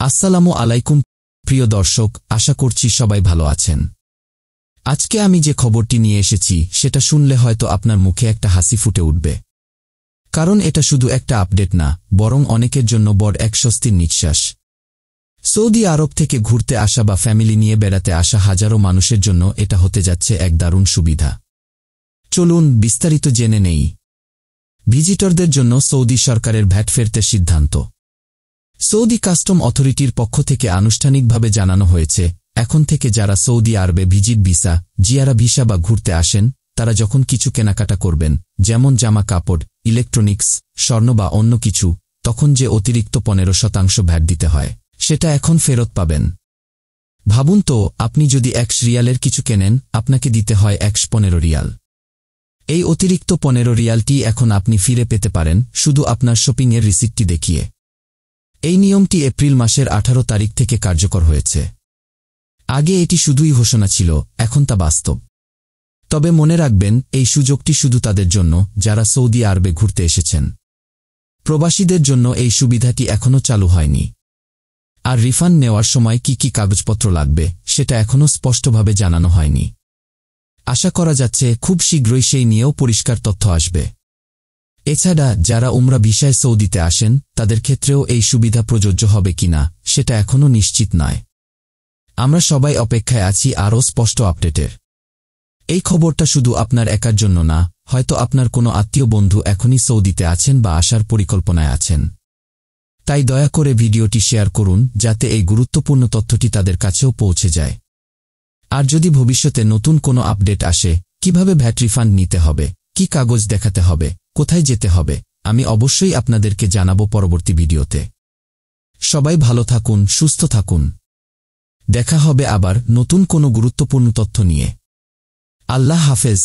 আসসালামু আলাইকুম প্রিয় দর্শক, আশা করছি সবাই ভালো আছেন। আজকে আমি যে খবরটি নিয়ে এসেছি সেটা শুনলে হয়তো আপনার মুখে একটা হাসি ফুটে উঠবে। কারণ এটা শুধু একটা আপডেট না, বরং অনেকের জন্য বড় এক স্বস্তির নিঃশ্বাস। সৌদি আরব থেকে ঘুরতে আসা বা ফ্যামিলি নিয়ে বেড়াতে আসা হাজারো মানুষের জন্য এটা হতে যাচ্ছে এক দারুণ সুবিধা। চলুন বিস্তারিত জেনে নেই। ভিজিটরদের জন্য সৌদি সরকারের ভ্যাট ফেরতের সিদ্ধান্ত। সৌদি কাস্টম অথরিটির পক্ষ থেকে আনুষ্ঠানিকভাবে জানানো হয়েছে, এখন থেকে যারা সৌদি আরবে ভিজিট ভিসা, জিয়ারা ভিসা বা ঘুরতে আসেন, তারা যখন কিছু কেনাকাটা করবেন, যেমন জামা কাপড়, ইলেকট্রনিক্স, স্বর্ণ বা অন্য কিছু, তখন যে অতিরিক্ত 15% ভ্যাট দিতে হয়, সেটা এখন ফেরত পাবেন। ভাবুন তো, আপনি যদি 1 রিয়ালের কিছু কেনেন, আপনাকে দিতে হয় 115 রিয়াল। এই অতিরিক্ত 15 রিয়ালটি এখন আপনি ফিরে পেতে পারেন শুধু আপনার শপিংয়ের রিসিপ্টটি দেখিয়ে। এই নিয়মটি এপ্রিল মাসের 18 তারিখ থেকে কার্যকর হয়েছে। আগে এটি শুধুই ঘোষণা ছিল, এখন তা বাস্তব। তবে মনে রাখবেন, এই সুযোগটি শুধু তাদের জন্য যারা সৌদি আরবে ঘুরতে এসেছেন। প্রবাসীদের জন্য এই সুবিধাটি এখনও চালু হয়নি। আর রিফান্ড নেওয়ার সময় কি কি কাগজপত্র লাগবে, সেটা এখনও স্পষ্টভাবে জানানো হয়নি। আশা করা যাচ্ছে খুব শীঘ্রই সেই নিয়েও পরিষ্কার তথ্য আসবে। এছাড়া যারা উমরা ভিসায় সৌদিতে আসেন, তাদের ক্ষেত্রেও এই সুবিধা প্রযোজ্য হবে কিনা, সেটা এখনও নিশ্চিত নয়। আমরা সবাই অপেক্ষায় আছি আরও স্পষ্ট আপডেটের। এই খবরটা শুধু আপনার একার জন্য না, হয়তো আপনার কোনো আত্মীয় বন্ধু এখনই সৌদিতে আছেন বা আসার পরিকল্পনায় আছেন। তাই দয়া করে ভিডিওটি শেয়ার করুন, যাতে এই গুরুত্বপূর্ণ তথ্যটি তাদের কাছেও পৌঁছে যায়। আর যদি ভবিষ্যতে নতুন কোনো আপডেট আসে, কিভাবে ভ্যাট রিফান্ড নিতে হবে, কি কাগজ দেখাতে হবে, কোথায় যেতে হবে, আমি অবশ্যই আপনাদেরকে জানাবো পরবর্তী ভিডিওতে। সবাই ভালো থাকুন, সুস্থ থাকুন। দেখা হবে আবার নতুন কোনো গুরুত্বপূর্ণ তথ্য নিয়ে। আল্লাহ হাফেজ।